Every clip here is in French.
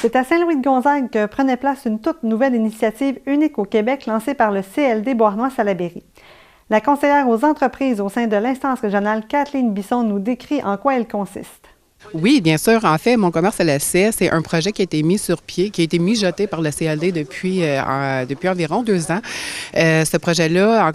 C'est à Saint-Louis-de-Gonzague que prenait place une toute nouvelle initiative unique au Québec lancée par le CLD Beauharnois-Salaberry. La conseillère aux entreprises au sein de l'instance régionale, Kathleen Bisson, nous décrit en quoi elle consiste. Oui, bien sûr. En fait, Mon commerce à l'essai, c'est un projet qui a été mis sur pied, qui a été mijoté par le CLD depuis environ 2 ans. Ce projet-là, en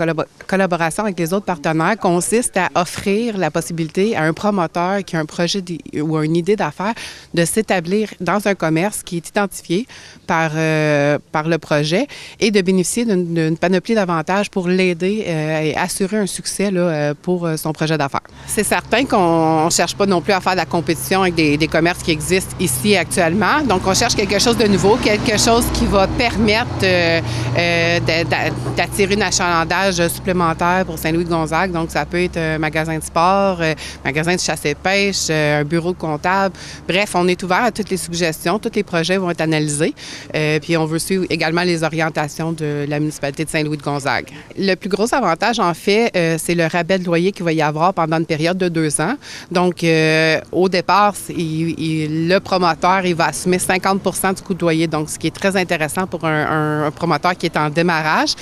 collaboration avec les autres partenaires, consiste à offrir la possibilité à un promoteur qui a un projet ou une idée d'affaires de s'établir dans un commerce qui est identifié par le projet et de bénéficier d'une panoplie d'avantages pour l'aider et assurer un succès là, pour son projet d'affaires. C'est certain qu'on ne cherche pas non plus à faire de la compétition avec des commerces qui existent ici actuellement. Donc, on cherche quelque chose de nouveau, quelque chose qui va permettre d'attirer un achalandage supplémentaire pour Saint-Louis-de-Gonzague. Donc, ça peut être un magasin de sport, magasin de chasse et pêche, un bureau comptable. Bref, on est ouvert à toutes les suggestions. Tous les projets vont être analysés. Puis, on veut suivre également les orientations de la municipalité de Saint-Louis-de-Gonzague. Le plus gros avantage, en fait, c'est le rabais de loyer qu'il va y avoir pendant une période de 2 ans. Donc, au départ, le promoteur, il va assumer 50 % du coût de loyer, donc ce qui est très intéressant pour un promoteur qui est en démarrage.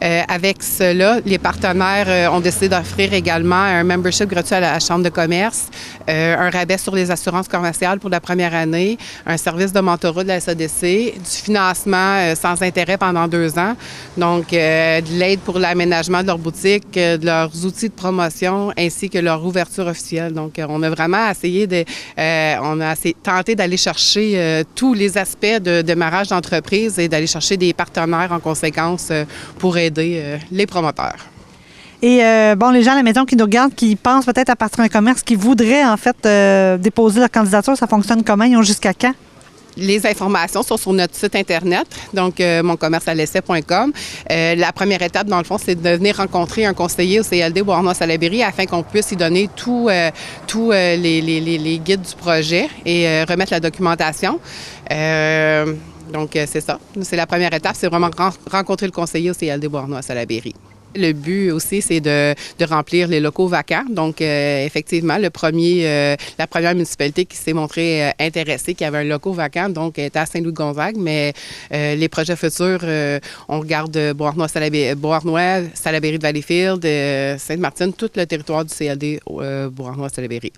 Avec cela, les partenaires ont décidé d'offrir également un membership gratuit à la Chambre de commerce, un rabais sur les assurances commerciales pour la première année, un service de mentorat de la SADC, du financement sans intérêt pendant 2 ans, donc de l'aide pour l'aménagement de leur boutique, de leurs outils de promotion ainsi que leur ouverture officielle. Donc, on a vraiment essayé tenté d'aller chercher tous les aspects de démarrage d'entreprise et d'aller chercher des partenaires en conséquence pour aider les promoteurs. Et les gens à la maison qui nous regardent, qui pensent peut-être à partir d'un commerce, qui voudraient en fait déposer leur candidature, ça fonctionne comment? Ils ont jusqu'à quand? Les informations sont sur notre site Internet, donc moncommercealessai.com. La première étape, dans le fond, c'est de venir rencontrer un conseiller au CLD Beauharnois-Salaberry afin qu'on puisse y donner tous les guides du projet et remettre la documentation. Donc, c'est ça. C'est la première étape, c'est vraiment rencontrer le conseiller au CLD Beauharnois-Salaberry. Le but aussi, c'est de remplir les locaux vacants. Donc, effectivement, la première municipalité qui s'est montrée intéressée, qui avait un local vacant, donc était à Saint-Louis-de-Gonzague, mais les projets futurs, on regarde Beauharnois, Salaberry de Valleyfield, Sainte-Martine, tout le territoire du CLD Beauharnois-Salaberry.